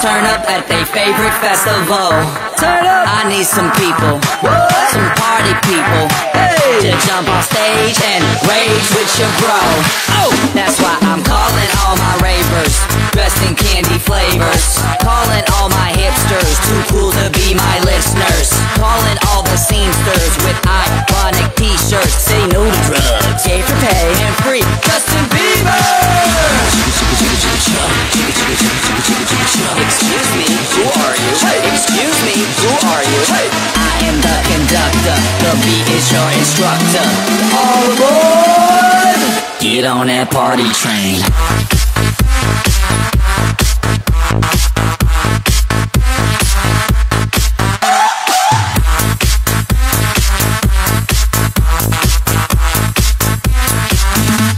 turn up at their favorite festival. Turn up. I need some people, some party people, to jump on stage and rage with your bro. Oh, that's why I'm calling all my ravers, dressed in candy flavors. Calling all my hipsters, too cool to be my listeners. Calling all the scenesters with ironic t-shirts. Say no to drugs, yay for pay, and free Justin Bieber. Excuse me, who are you? Excuse me, who are you? I am the conductor, the beat is your instructor. All aboard! Get on that party train.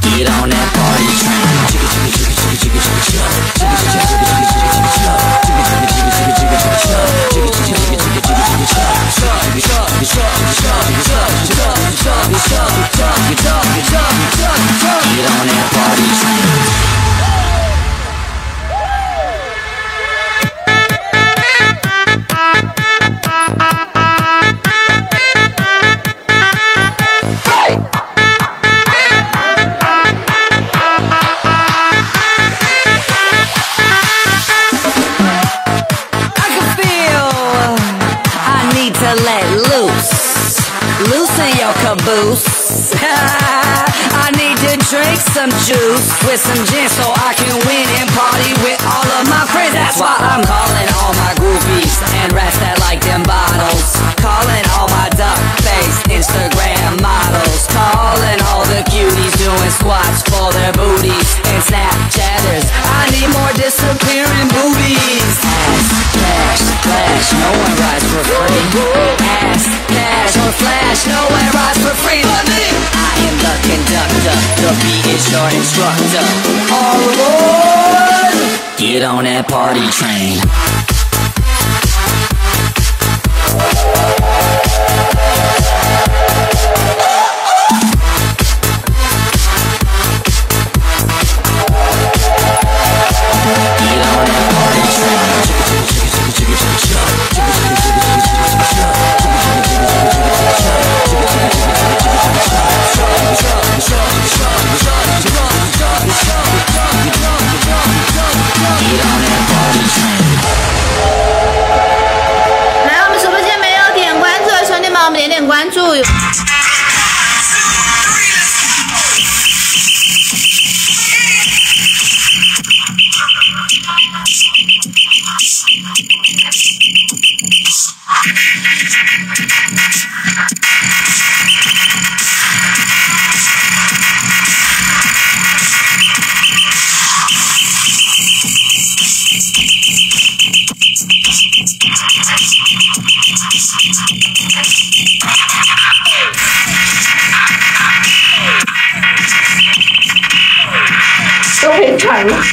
Get on that party train. Get on that party train. Loosen your caboose. I need to drink some juice with some gin so I can win and party with all of my friends. That's why I'm calling all my groupies and rats that like them bottles. Calling all my duck-faced Instagram models. Calling all the cuties doing squats for their booties and Snapchatters. I need more disappearing boobies. Ass, cash, flash, no one rides for free. Ass, cash, or flash, no one rides for free but me. I am the conductor, the beat is your instructor. All aboard! Get on that party train.都可以喘了。